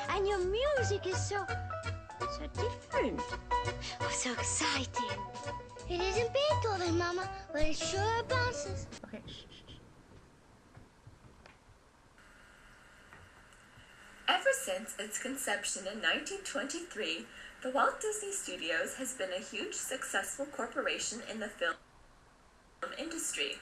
And your music is so different. Oh, so exciting. It isn't Beethoven, Mama, but it sure bounces. Okay, shh. Ever since its conception in 1923, the Walt Disney Studios has been a huge successful corporation in the film industry.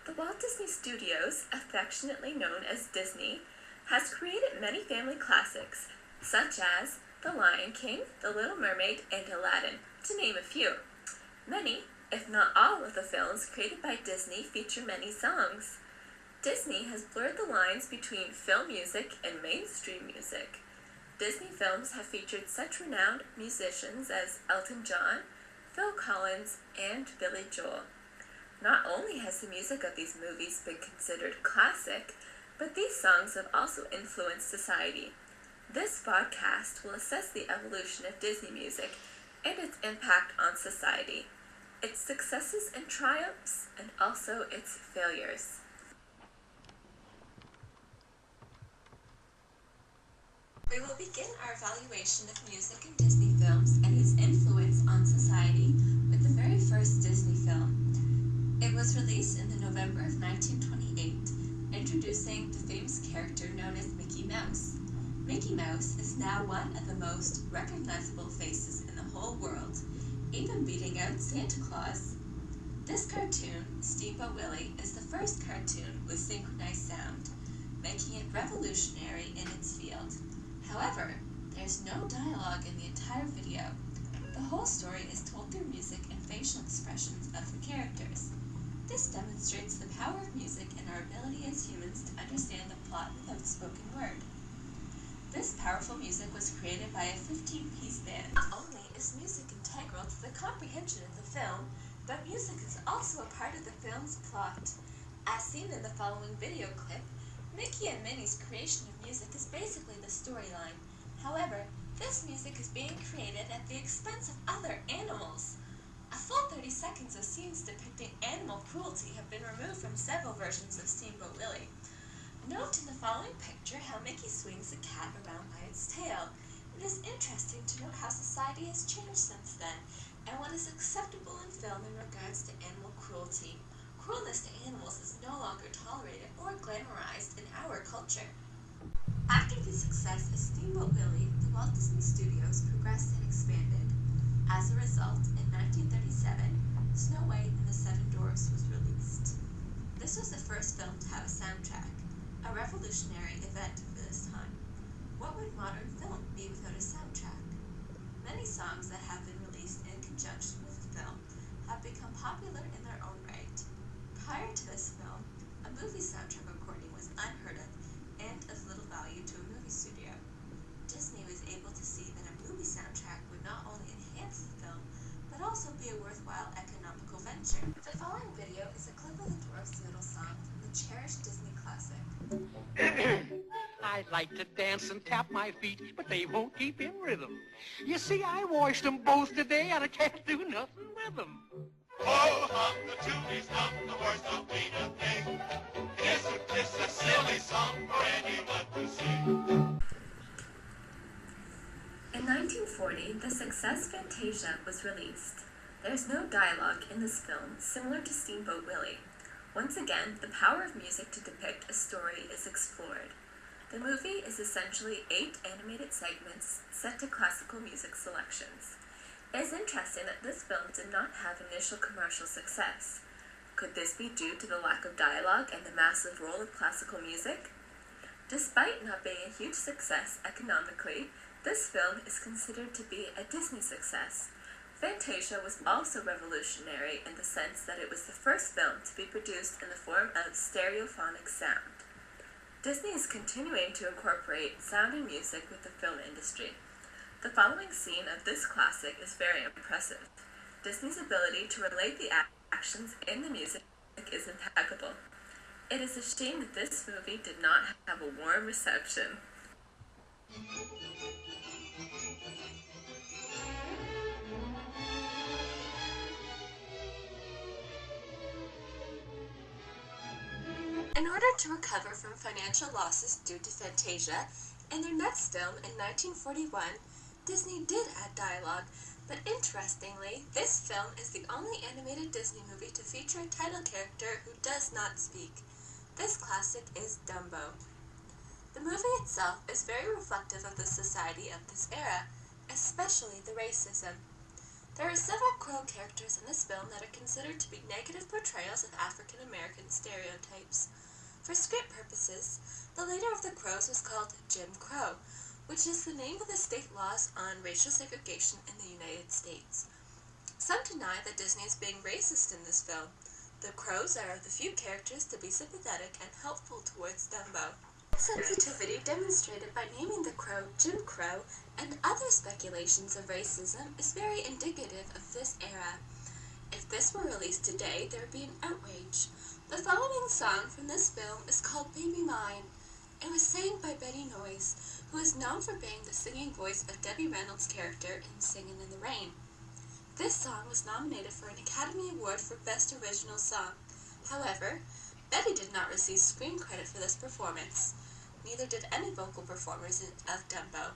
The Walt Disney Studios, affectionately known as Disney, has created many family classics, such as The Lion King, The Little Mermaid, and Aladdin, to name a few. Many, if not all, of the films created by Disney feature many songs. Disney has blurred the lines between film music and mainstream music. Disney films have featured such renowned musicians as Elton John, Phil Collins, and Billy Joel. Not only has the music of these movies been considered classic, but these songs have also influenced society. This podcast will assess the evolution of Disney music and its impact on society, its successes and triumphs, and also its failures. We will begin our evaluation of music in Disney films and its influence on society with the very first Disney film. It was released in the November of 1928, introducing the famous character known as Mickey Mouse. Mickey Mouse is now one of the most recognizable faces in the whole world, even beating out Santa Claus. This cartoon, Steamboat Willie, is the first cartoon with synchronized sound, making it revolutionary in its field. However, there's no dialogue in the entire video. The whole story is told through music and facial expressions of the characters. This demonstrates the power of music and our ability as humans to understand the plot without spoken word. This powerful music was created by a 15-piece band. Not only is music integral to the comprehension of the film, but music is also a part of the film's plot. As seen in the following video clip, Mickey and Minnie's creation of music is basically the storyline. However, this music is being created at the expense of other animals. A full 30 seconds of scenes depicting animal cruelty have been removed from several versions of Steamboat Willie. Note in the following picture how Mickey swings a cat around by its tail. It is interesting to note how society has changed since then, and what is acceptable in film in regards to animal cruelty. Cruelness to animals is no longer tolerated or glamorized in our culture. After the success of Steamboat Willie, the Walt Disney Studios progressed and expanded. As a result, in 1937, Snow White and the Seven Dwarfs was released. This was the first film to have a soundtrack, a revolutionary event for this time. What would modern film be without a soundtrack? Many songs that have been released in conjunction with the film have become popular in their own right. Prior to this film, a movie soundtrack recording was unheard of and of little value to a movie studio. Disney was able to see that a movie soundtrack would not only enhance the film, but also be a worthwhile economical venture. The following video is a clip of the Dwarfs' Doodle song from the cherished Disney classic. I'd like to dance and tap my feet, but they won't keep in rhythm. You see, I washed them both today, and I can't do nothing with them. Oh, hum the tunes, hum the horse, don't mean a thing. Isn't this a silly song for anyone to sing? In 1940, the success Fantasia was released. There's no dialogue in this film, similar to Steamboat Willie. Once again, the power of music to depict a story is explored. The movie is essentially 8 animated segments set to classical music selections. It is interesting that this film did not have initial commercial success. Could this be due to the lack of dialogue and the massive role of classical music? Despite not being a huge success economically, this film is considered to be a Disney success. Fantasia was also revolutionary in the sense that it was the first film to be produced in the form of stereophonic sound. Disney is continuing to incorporate sound and music with the film industry. The following scene of this classic is very impressive. Disney's ability to relate the actions in the music is impeccable. It is a shame that this movie did not have a warm reception. In order to recover from financial losses due to Fantasia, In their next film, in 1941, Disney did add dialogue, but interestingly, this film is the only animated Disney movie to feature a title character who does not speak. This classic is Dumbo. The movie itself is very reflective of the society of this era, especially the racism. There are several Crow characters in this film that are considered to be negative portrayals of African American stereotypes. For script purposes, the leader of the Crows was called Jim Crow, which is the name of the state laws on racial segregation in the United States. Some deny that Disney is being racist in this film. The Crows are of the few characters to be sympathetic and helpful towards Dumbo. Sensitivity demonstrated by naming the Crow Jim Crow and other speculations of racism is very indicative of this era. If this were released today, there would be an outrage. The following song from this film is called Baby Mine. It was sang by Betty Noyes, who is known for being the singing voice of Debbie Reynolds' character in Singin' in the Rain. This song was nominated for an Academy Award for Best Original Song. However, Betty did not receive screen credit for this performance. Neither did any vocal performers of Dumbo.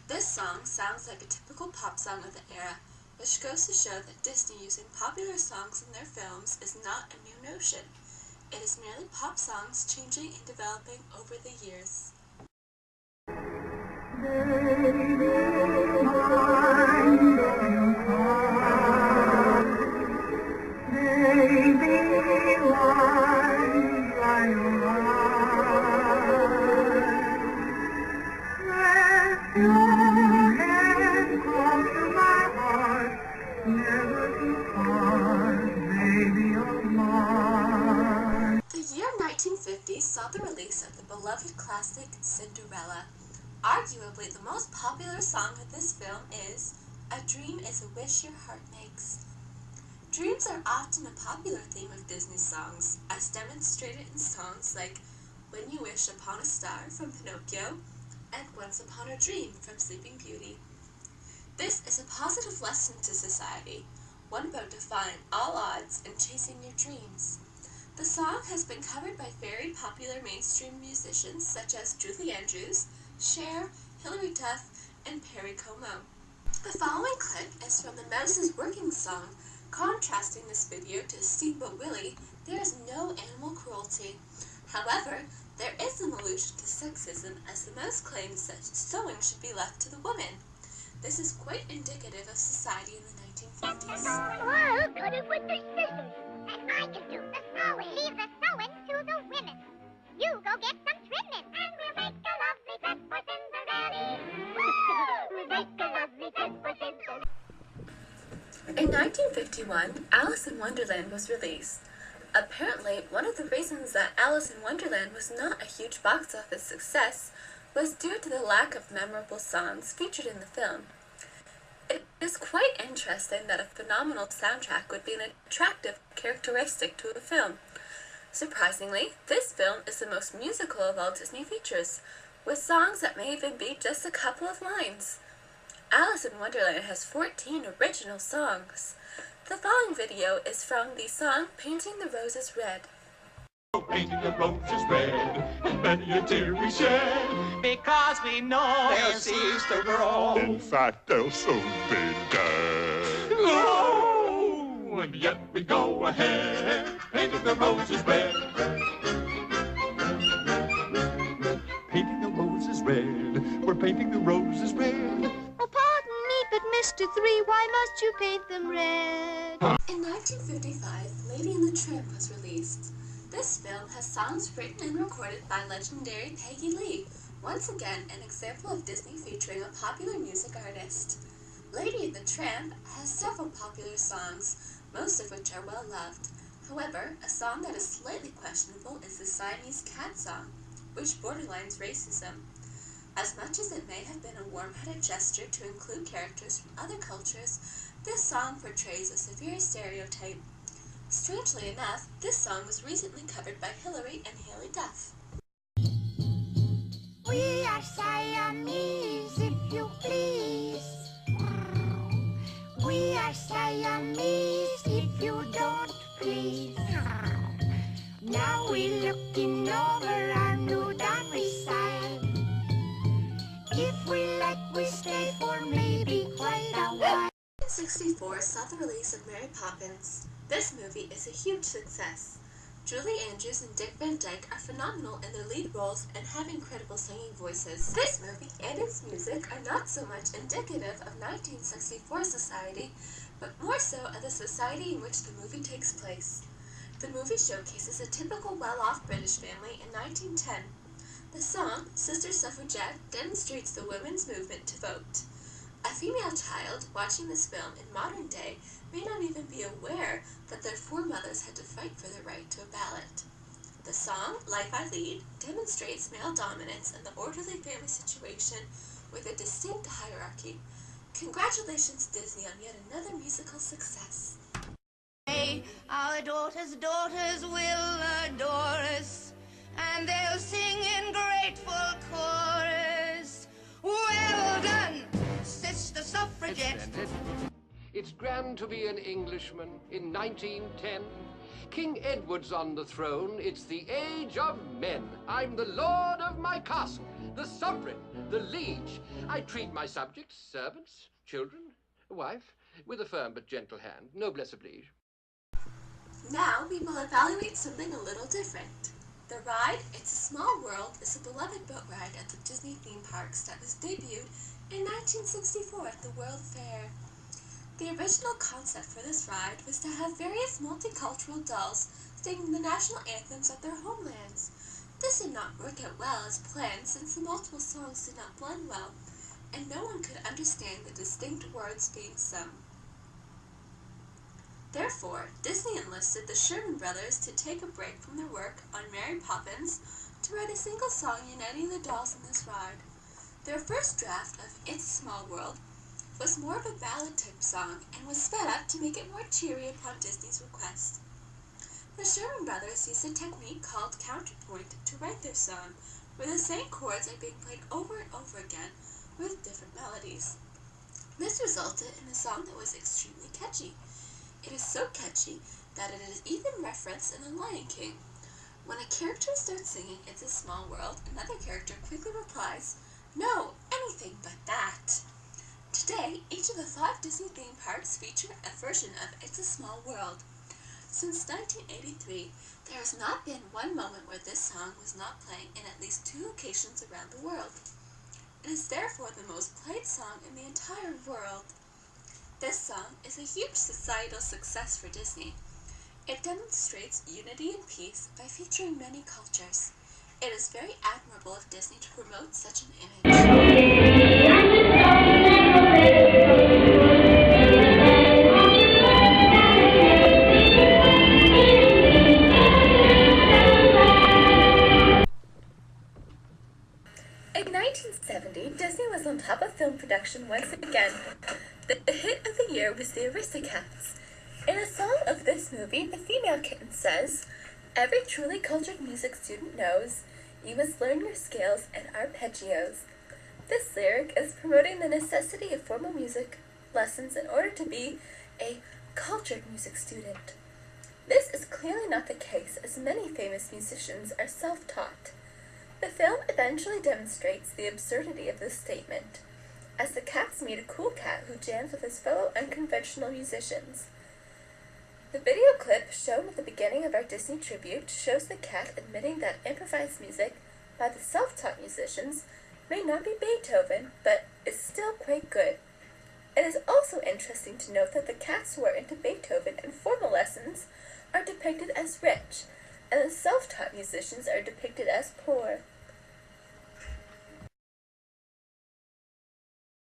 This song sounds like a typical pop song of the era, which goes to show that Disney using popular songs in their films is not a new notion. It is merely pop songs changing and developing over the years. The year 1950 saw the release of the beloved classic Cinderella. Arguably the most popular song of this film is "A Dream is a Wish Your Heart Makes." Dreams are often a popular theme of Disney songs, as demonstrated in songs like "When You Wish Upon a Star" from Pinocchio and "Once Upon a Dream" from Sleeping Beauty. This is a positive lesson to society, one about defying all odds and chasing your dreams. The song has been covered by very popular mainstream musicians such as Julie Andrews, Cher, Hilary Duff, and Perry Como. The following clip is from the Mouse's Working song. Contrasting this video to Steamboat Willie, there is no animal cruelty. However, there is an allusion to sexism, as the mouse claims that sewing should be left to the women. This is quite indicative of society in the 1950s. I'll cut it with the scissors, and I can do the sewing. Leave the sewing to the women. You go get some trimming, and we'll make a lovely dress for Cinderella. We'll make a lovely dress for Cinderella. In 1951, Alice in Wonderland was released. Apparently, one of the reasons that Alice in Wonderland was not a huge box office success was due to the lack of memorable songs featured in the film. It is quite interesting that a phenomenal soundtrack would be an attractive characteristic to a film. Surprisingly, this film is the most musical of all Disney features, with songs that may even be just a couple of lines. Alice in Wonderland has 14 original songs. The following video is from the song Painting the Roses Red. Painting the roses red, and many a tear we shed. Because we know They'll seize the girl. In fact, they'll soon be dead. Oh, and yet we go ahead, painting the roses red. Painting the roses red, we're painting the roses red. Oh, pardon me, but Mr. Three, why must you paint them red? In 1955, Lady and the Tramp was released. This film has songs written and recorded by legendary Peggy Lee, once again an example of Disney featuring a popular music artist. Lady and the Tramp has several popular songs, most of which are well loved. However, a song that is slightly questionable is the Siamese Cat song, which borderlines racism. As much as it may have been a warm-hearted gesture to include characters from other cultures, this song portrays a severe stereotype. Strangely enough, this song was recently covered by Hilary and Haley Duff. We are Siamese, if you please. We are Siamese, if you don't please. Now we're looking over our new domicile. If we like, we stay for maybe quite a while. 1964 saw the release of Mary Poppins. This movie is a huge success. Julie Andrews and Dick Van Dyke are phenomenal in their lead roles and have incredible singing voices. This movie and its music are not so much indicative of 1964 society, but more so of the society in which the movie takes place. The movie showcases a typical well-off British family in 1910. The song, Sister Suffragette, demonstrates the women's movement to vote. A female child watching this film in modern day may not even be aware that their foremothers had to fight for the right to a ballot. The song, Life I Lead, demonstrates male dominance in the orderly family situation with a distinct hierarchy. Congratulations, Disney, on yet another musical success. Our daughters' will adore us, and they'll sing in grateful chorus. Well done, Sister Suffragette. It's grand to be an Englishman in 1910. King Edward's on the throne. It's the age of men. I'm the lord of my castle, the sovereign, the liege. I treat my subjects, servants, children, wife, with a firm but gentle hand. Noblesse oblige. Now we will evaluate something a little different. The ride, It's a Small World, is a beloved boat ride at the Disney theme parks that was debuted in 1964 at the World Fair. The original concept for this ride was to have various multicultural dolls singing the national anthems of their homelands. This did not work out well as planned since the multiple songs did not blend well, and no one could understand the distinct words being sung. Therefore, Disney enlisted the Sherman Brothers to take a break from their work on Mary Poppins to write a single song uniting the dolls in this ride. Their first draft of It's a Small World was more of a ballad-type song and was sped up to make it more cheery upon Disney's request. The Sherman Brothers used a technique called counterpoint to write their song, where the same chords are being played over and over again with different melodies. This resulted in a song that was extremely catchy. It is so catchy that it is even referenced in The Lion King. When a character starts singing It's a Small World, another character quickly replies, "No, anything but that." Today, each of the 5 Disney theme parks feature a version of It's a Small World. Since 1983, there has not been one moment where this song was not playing in at least 2 locations around the world. It is therefore the most played song in the entire world. This song is a huge societal success for Disney. It demonstrates unity and peace by featuring many cultures. It is very admirable of Disney to promote such an image. In 1970, Disney was on top of film production once again. The hit of the year was the Aristocats. In a song of this movie, the female kitten says, "Every truly cultured music student knows you must learn your scales and arpeggios." This lyric is promoting the necessity of formal music lessons in order to be a cultured music student. This is clearly not the case, as many famous musicians are self-taught. The film eventually demonstrates the absurdity of this statement, as the cats meet a cool cat who jams with his fellow unconventional musicians. The video clip shown at the beginning of our Disney tribute shows the cat admitting that improvised music by the self-taught musicians may not be Beethoven, but is still quite good. It is also interesting to note that the cats who are into Beethoven and formal lessons are depicted as rich, and the self-taught musicians are depicted as poor.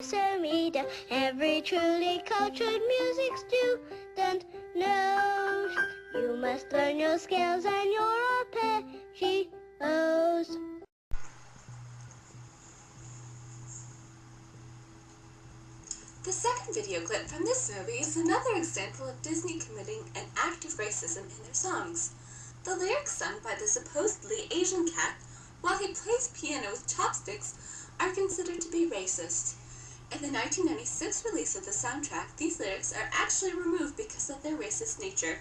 So reader, every truly cultured music student knows you must learn your scales and your arpeggios. The second video clip from this movie is another example of Disney committing an act of racism in their songs. The lyrics sung by the supposedly Asian cat while he plays piano with chopsticks are considered to be racist. In the 1996 release of the soundtrack, these lyrics are actually removed because of their racist nature.